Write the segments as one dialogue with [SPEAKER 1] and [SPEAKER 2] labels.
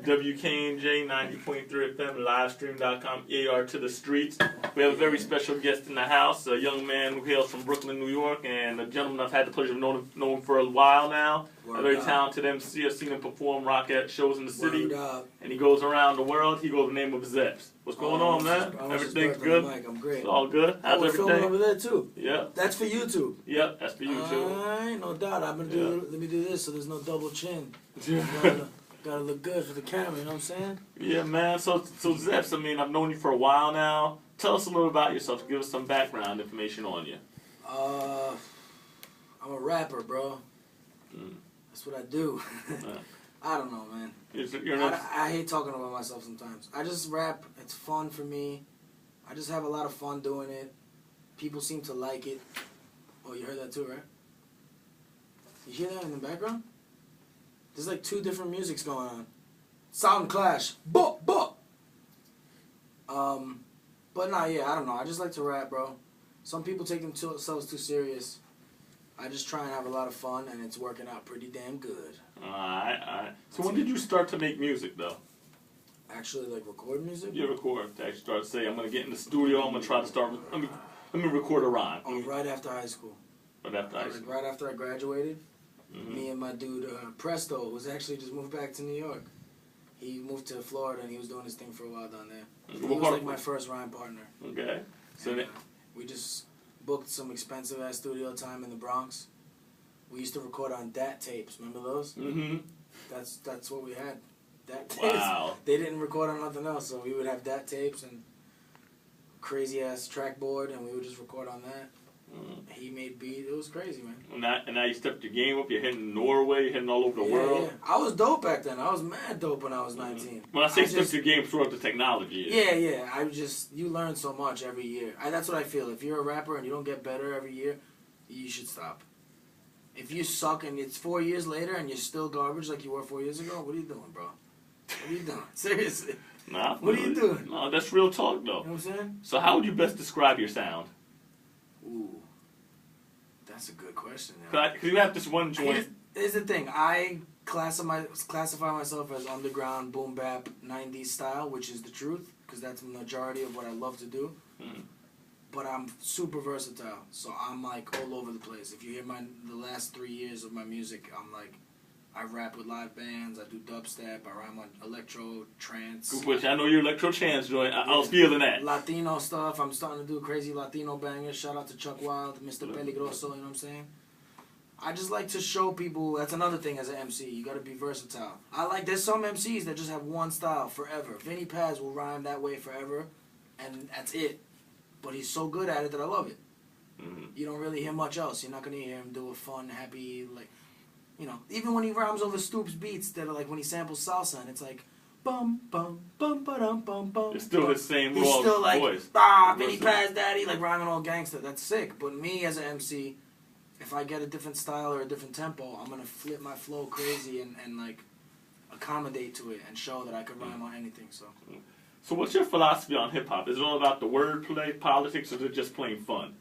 [SPEAKER 1] WKNJ 90.3 FM, livestream.com, AR to the streets. We have a very special guest in the house, a young man who hails from Brooklyn, New York, and a gentleman I've had the pleasure of knowing for a while now. A very talented MC. I've seen him perform rock at shows in the city, and he goes around the world. He goes by the name of Zeps. What's going on, man? Everything's good?
[SPEAKER 2] I'm great.
[SPEAKER 1] It's all good? How's everything?
[SPEAKER 2] We're filming over there, too.
[SPEAKER 1] Yeah.
[SPEAKER 2] That's for YouTube.
[SPEAKER 1] Yep, that's for you, too.
[SPEAKER 2] Alright, no doubt. Let me do this so there's no double chin. Gotta look good for the camera, you know what I'm saying?
[SPEAKER 1] Yeah, man. So Zeps, I mean, I've known you for a while now. Tell us a little about yourself. Give us some background information on you.
[SPEAKER 2] I'm a rapper, bro. That's what I do. I don't know, man. I hate talking about myself sometimes. I just rap. It's fun for me. I just have a lot of fun doing it. People seem to like it. Oh, you heard that too, right? You hear that in the background? There's like two different musics going on. Sound clash. Boop, boop. But nah, yeah, I don't know. I just like to rap, bro. Some people take themselves too serious. I just try and have a lot of fun, and it's working out pretty damn good.
[SPEAKER 1] Alright. So when did you start to make music, though?
[SPEAKER 2] Actually, like record music?
[SPEAKER 1] You record. To actually start to say, I'm going to get in the studio, I'm going to try to start, let me record a rhyme.
[SPEAKER 2] Oh, right after high school.
[SPEAKER 1] Right after high school.
[SPEAKER 2] Right after I graduated. Me and my dude, Presto, was actually just moved back to New York. He moved to Florida, and he was doing his thing for a while down there. He was like my first rhyme partner. Okay. So we just booked some expensive-ass studio time in the Bronx. We used to record on DAT tapes. Remember those? Mm-hmm. That's what we had. DAT tapes. Wow. They didn't record on nothing else, so we would have DAT tapes and crazy-ass track board, and we would just record on that. He made beat. It was crazy, man.
[SPEAKER 1] And now you stepped your game up. You're hitting Norway, hitting all over the world.
[SPEAKER 2] Yeah. I was dope back then. I was mad dope when I was 19.
[SPEAKER 1] When I say stepped your game, throughout the technology.
[SPEAKER 2] Yeah. You learn so much every year. That's what I feel. If you're a rapper and you don't get better every year, you should stop. If you suck and it's 4 years later and you're still garbage like you were 4 years ago, what are you doing, bro? What are you doing? Seriously.
[SPEAKER 1] Nah,
[SPEAKER 2] what are you doing?
[SPEAKER 1] No, that's real talk, though.
[SPEAKER 2] You know what I'm saying?
[SPEAKER 1] So how would you best describe your sound?
[SPEAKER 2] Ooh. That's a good question.
[SPEAKER 1] Because you have this one joint.
[SPEAKER 2] Here's the thing. I classify myself as underground, boom bap, 90s style, which is the truth, because that's the majority of what I love to do. But I'm super versatile, so I'm like all over the place. If you hear the last 3 years of my music, I rap with live bands, I do dubstep, I rhyme on electro, trance.
[SPEAKER 1] Which I know your electro trance joint. I was feeling that.
[SPEAKER 2] Latino stuff. I'm starting to do crazy Latino bangers. Shout out to Chuck Wild, Mr. Peligroso, you know what I'm saying? I just like to show people, that's another thing as an MC, you gotta be versatile. There's some MCs that just have one style forever. Vinny Paz will rhyme that way forever, and that's it. But he's so good at it that I love it. You don't really hear much else. You're not gonna hear him do a fun, happy, you know, even when he rhymes over Stoops beats that are like when he samples salsa and it's like bum bum bum ba dum bum bum.
[SPEAKER 1] It's still the same
[SPEAKER 2] He's
[SPEAKER 1] raw
[SPEAKER 2] still like
[SPEAKER 1] voice.
[SPEAKER 2] Vinny Paz Daddy, like rhyming all gangster. That's sick. But me as an MC, if I get a different style or a different tempo, I'm gonna flip my flow crazy and like accommodate to it and show that I could rhyme on anything.
[SPEAKER 1] So what's your philosophy on hip hop? Is it all about the wordplay, politics, or is it just plain fun?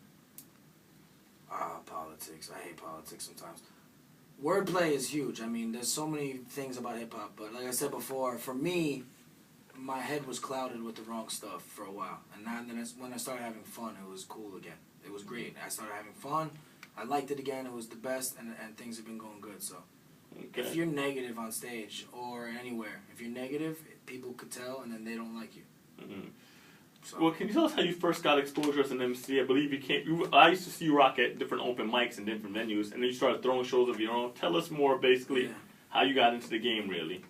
[SPEAKER 2] Politics. I hate politics sometimes. Wordplay is huge. I mean, there's so many things about hip-hop, but like I said before, for me, my head was clouded with the wrong stuff for a while. And then when I started having fun, it was cool again. It was great. I started having fun. I liked it again. It was the best, and things have been going good. So if you're negative on stage or anywhere, if you're negative, people could tell, and then they don't like you. So.
[SPEAKER 1] Well, can you tell us how you first got exposure as an MC? I believe I used to see you rock at different open mics and different venues, and then you started throwing shows of your own. Tell us more, basically, how you got into the game, really.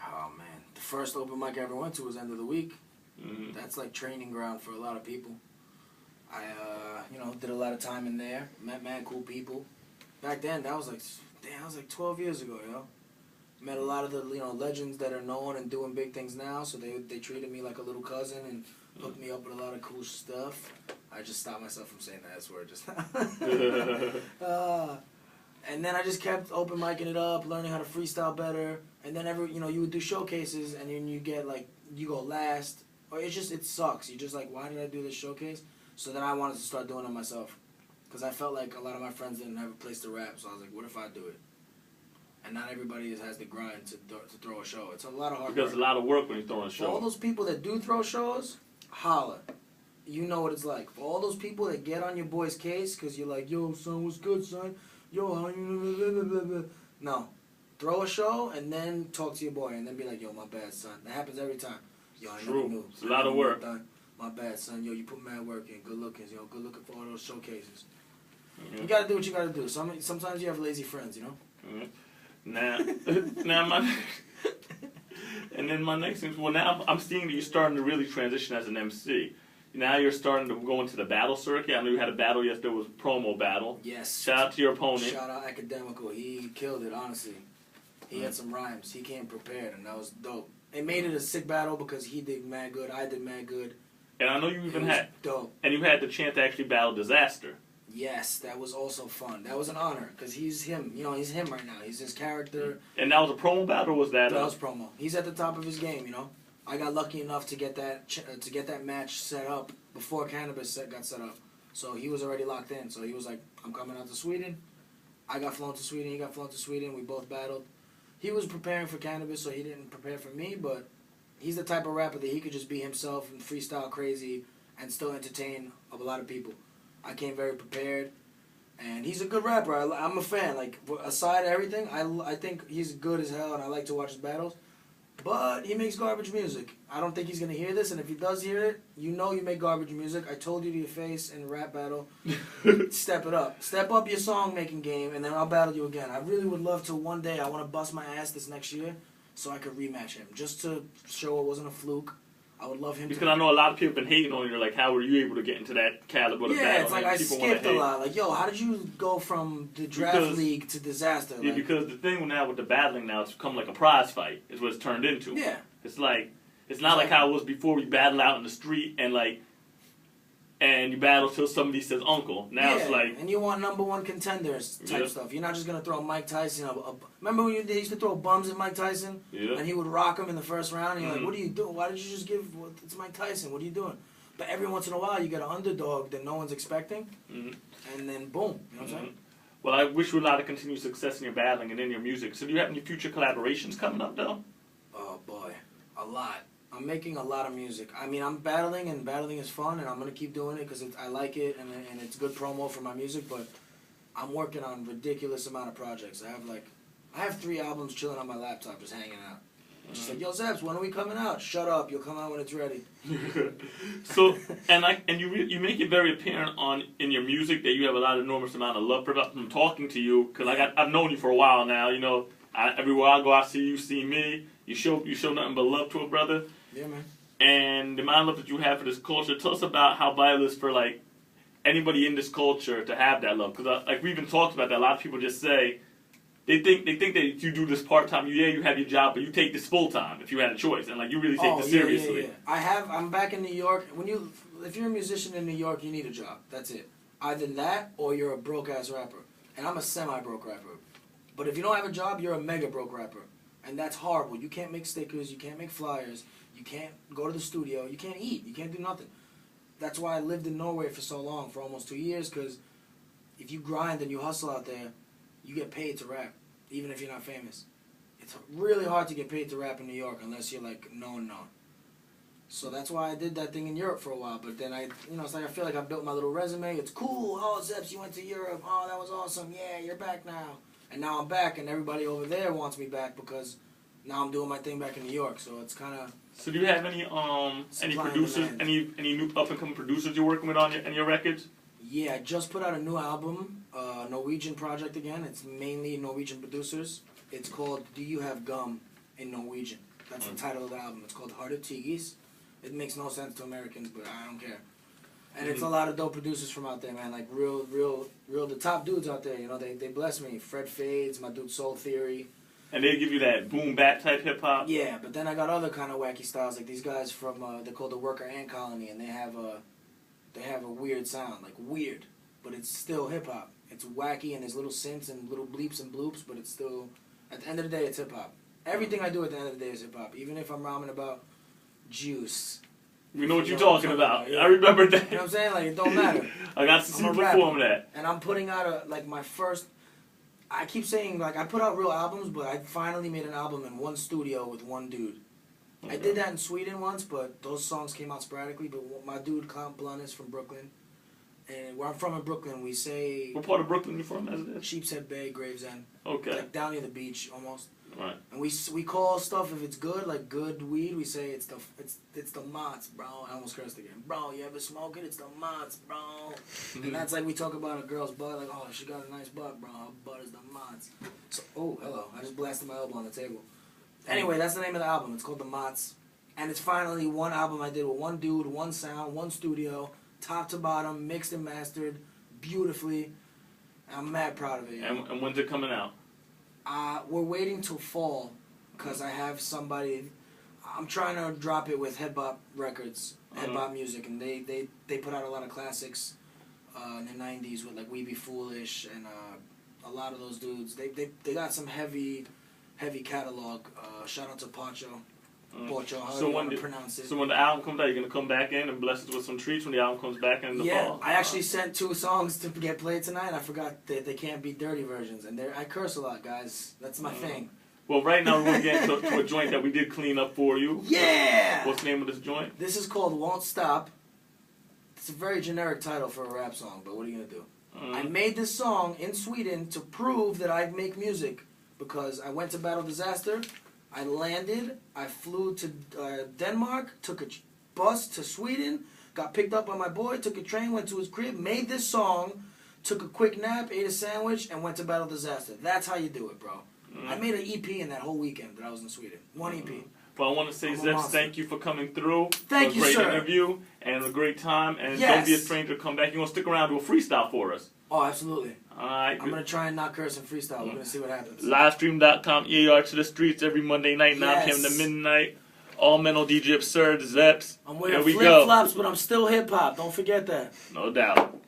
[SPEAKER 2] Oh, man. The first open mic I ever went to was End of the Week. That's like training ground for a lot of people. I, did a lot of time in there, met mad cool people. Back then, that was like 12 years ago, yo. Met a lot of the legends that are known and doing big things now, so they treated me like a little cousin and hooked me up with a lot of cool stuff. I just stopped myself from saying that word just now. And then I just kept open micing it up, learning how to freestyle better. And then you would do showcases, and then you get you go last, or it sucks. You're just like, why did I do this showcase? So then I wanted to start doing it myself, because I felt like a lot of my friends didn't have a place to rap. So I was like, what if I do it? And not everybody has the grind to throw a show. It's a lot of hard work.
[SPEAKER 1] Because it's a lot of work when you're throwing a
[SPEAKER 2] For
[SPEAKER 1] show.
[SPEAKER 2] all those people that do throw shows, holla. You know what it's like. For all those people that get on your boy's case because you're like, yo, son, what's good, son? Yo, how you... No. Throw a show and then talk to your boy and then be like, yo, my bad, son. That happens every time. Yo, I never knew.
[SPEAKER 1] It's a lot of work.
[SPEAKER 2] My bad, son. Yo, you put mad work in. Good looking. Yo, good looking for all those showcases. You gotta do what you gotta do. Sometimes you have lazy friends, you know?
[SPEAKER 1] Now my... And then my next thing is, well, now I'm seeing that you're starting to really transition as an MC. Now you're starting to go into the battle circuit. I know you had a battle yesterday. It was a promo battle.
[SPEAKER 2] Yes.
[SPEAKER 1] Shout out to your opponent.
[SPEAKER 2] Shout out Academical. He killed it, honestly. He had some rhymes. He came prepared, and that was dope. It made it a sick battle because he did mad good. I did mad good.
[SPEAKER 1] And I know you even had...
[SPEAKER 2] dope.
[SPEAKER 1] And you had the chance to actually battle Disaster.
[SPEAKER 2] Yes, that was also fun. That was an honor because he's him. You know, he's him right now. He's his character.
[SPEAKER 1] And that was a promo battle, or was that?
[SPEAKER 2] That was promo. He's at the top of his game. You know, I got lucky enough to get that match set up before Cannabis got set up. So he was already locked in. So he was like, "I'm coming out to Sweden." I got flown to Sweden. He got flown to Sweden. We both battled. He was preparing for Cannabis, so he didn't prepare for me. But he's the type of rapper that he could just be himself and freestyle crazy and still entertain a lot of people. I came very prepared, and he's a good rapper. I'm a fan. Like, aside everything, I think he's good as hell, and I like to watch his battles. But he makes garbage music. I don't think he's going to hear this, and if he does hear it, you know you make garbage music. I told you to your face in a rap battle. Step it up. Step up your song-making game, and then I'll battle you again. I really would love to one day, I want to bust my ass this next year so I could rematch him, just to show it wasn't a fluke. I would love him
[SPEAKER 1] because I know a lot of people have been hating on you. Like, how were you able to get into that caliber of battle?
[SPEAKER 2] Yeah, it's like I skipped a lot. Like, yo, how did you go from the draft league to Disaster?
[SPEAKER 1] Yeah, because the thing now with the battling now, it's become like a prize fight. Is what it's turned into.
[SPEAKER 2] Yeah.
[SPEAKER 1] It's like it's not like how it was before. We battle out in the street and you battle till somebody says uncle. Now it's like...
[SPEAKER 2] And you want #1 contenders type stuff. You're not just going to throw Mike Tyson. Remember when they used to throw bums at Mike Tyson?
[SPEAKER 1] Yeah.
[SPEAKER 2] And he would rock him in the first round? And you're like, what are you doing? Why did you just give... It's Mike Tyson. What are you doing? But every once in a while, you get an underdog that no one's expecting. And then boom. You know what I'm saying?
[SPEAKER 1] Well, I wish you a lot of continued success in your battling and in your music. So do you have any future collaborations coming up, though?
[SPEAKER 2] Oh, boy. A lot. I'm making a lot of music. I mean, I'm battling, and battling is fun, and I'm going to keep doing it because I like it, and it's good promo for my music, but I'm working on a ridiculous amount of projects. I have 3 albums chilling on my laptop just hanging out. Just like, yo, Zeps, when are we coming out? Shut up. You'll come out when it's ready.
[SPEAKER 1] So, and you make it very apparent in your music that you have a lot of enormous amount of love from talking to you, because I've known you for a while now. You know, everywhere I go, I see you, see me. You show nothing but love to a brother.
[SPEAKER 2] Yeah, man.
[SPEAKER 1] And the amount of love that you have for this culture, tell us about how vital it is for, like, anybody in this culture to have that love. Because, like, we've been talking about that. A lot of people just say, they think that you do this part-time. You have your job, but you take this full-time if you had a choice. And, like, you really take this seriously.
[SPEAKER 2] Yeah. I'm back in New York. If you're a musician in New York, you need a job. That's it. Either that or you're a broke-ass rapper. And I'm a semi-broke rapper. But if you don't have a job, you're a mega-broke rapper. And that's horrible. You can't make stickers. You can't make flyers. You can't go to the studio. You can't eat. You can't do nothing. That's why I lived in Norway for so long, for almost 2 years, because if you grind and you hustle out there, you get paid to rap, even if you're not famous. It's really hard to get paid to rap in New York unless you're, like, known. So that's why I did that thing in Europe for a while. But then it's like I feel like I built my little resume. It's cool. Oh, Zeps, you went to Europe. Oh, that was awesome. Yeah, you're back now. And now I'm back, and everybody over there wants me back because now I'm doing my thing back in New York. So it's kind of...
[SPEAKER 1] So do you have any producers, any new up-and-coming producers you're working with on your records?
[SPEAKER 2] Yeah, I just put out a new album, Norwegian project again. It's mainly Norwegian producers. It's called Do You Have Gum in Norwegian. That's the title of the album. It's called Heart of Tigis. It makes no sense to Americans, but I don't care. And it's a lot of dope producers from out there, man. Like real, the top dudes out there. You know, they bless me. Fred Fades, my dude Soul Theory.
[SPEAKER 1] And they give you that boom bap type hip hop.
[SPEAKER 2] Yeah, but then I got other kind of wacky styles, like these guys from they're called the Worker Ant Colony, and they have a weird sound, like weird, but it's still hip hop. It's wacky and there's little synths and little bleeps and bloops, but it's still at the end of the day it's hip hop. Everything I do at the end of the day is hip hop, even if I'm rhyming about juice.
[SPEAKER 1] We know what you're talking about. Yeah. I remember that.
[SPEAKER 2] You know what I'm saying? Like, it don't matter.
[SPEAKER 1] I got to see you perform that.
[SPEAKER 2] And I'm putting out my first I keep saying, like, I put out real albums, but I finally made an album in one studio with one dude. I did that in Sweden once, but those songs came out sporadically. But my dude, Count Blunt, is from Brooklyn. And where I'm from in Brooklyn, we say...
[SPEAKER 1] What part of Brooklyn you from, as it is?
[SPEAKER 2] Sheepshead Bay, Gravesend.
[SPEAKER 1] Okay.
[SPEAKER 2] Like down near the beach, almost.
[SPEAKER 1] Right. And
[SPEAKER 2] we call stuff, if it's good, like good weed, we say it's the Mott's, bro. I almost cursed again. Bro, you ever smoke it? It's the Mott's, bro. And that's like we talk about a girl's butt, like, oh, she got a nice butt, bro. Her butt is the Mott's. So, oh, hello. I just blasted my elbow on the table. Anyway, that's the name of the album. It's called The Mott's. And it's finally one album I did with one dude, one sound, one studio, top to bottom, mixed and mastered, beautifully. I'm mad proud of it.
[SPEAKER 1] And when's it coming out?
[SPEAKER 2] We're waiting till fall, because I have somebody... I'm trying to drop it with Head Bop Records, Head Bop Music, and they put out a lot of classics in the 90s with, like, We Be Foolish, and a lot of those dudes. They got some heavy catalog. Shout out to Pacho. Pocho, how do you want to pronounce it?
[SPEAKER 1] So when the album comes out, you're going to come back in and bless us with some treats when the album comes back in the fall?
[SPEAKER 2] Yeah, I actually sent 2 songs to get played tonight. I forgot that they can't be dirty versions. And I curse a lot, guys. That's my thing.
[SPEAKER 1] Well, right now we're going to get to a joint that we did clean up for you.
[SPEAKER 2] Yeah!
[SPEAKER 1] What's the name of this joint?
[SPEAKER 2] This is called Won't Stop. It's a very generic title for a rap song, but what are you going to do? I made this song in Sweden to prove that I make music, because I went to Battle Disaster. I landed, I flew to Denmark, took a bus to Sweden, got picked up by my boy, took a train, went to his crib, made this song, took a quick nap, ate a sandwich, and went to Battle Disaster. That's how you do it, bro. I made an EP in that whole weekend that I was in Sweden. One EP.
[SPEAKER 1] Well, I want to say, Zeps, thank you for coming through.
[SPEAKER 2] Thank you, sir.
[SPEAKER 1] It was a great interview and a great time. And don't be a stranger to come back. You want to stick around and do a freestyle for us?
[SPEAKER 2] Oh, absolutely.
[SPEAKER 1] All right.
[SPEAKER 2] I'm going to try and not curse and freestyle. We're going to see what happens.
[SPEAKER 1] Livestream.com, EAR to the streets every Monday night, 9 p.m. to midnight. All mental DJ Absurd, Zeps.
[SPEAKER 2] I'm wearing flip-flops, but I'm still hip-hop. Don't forget that.
[SPEAKER 1] No doubt.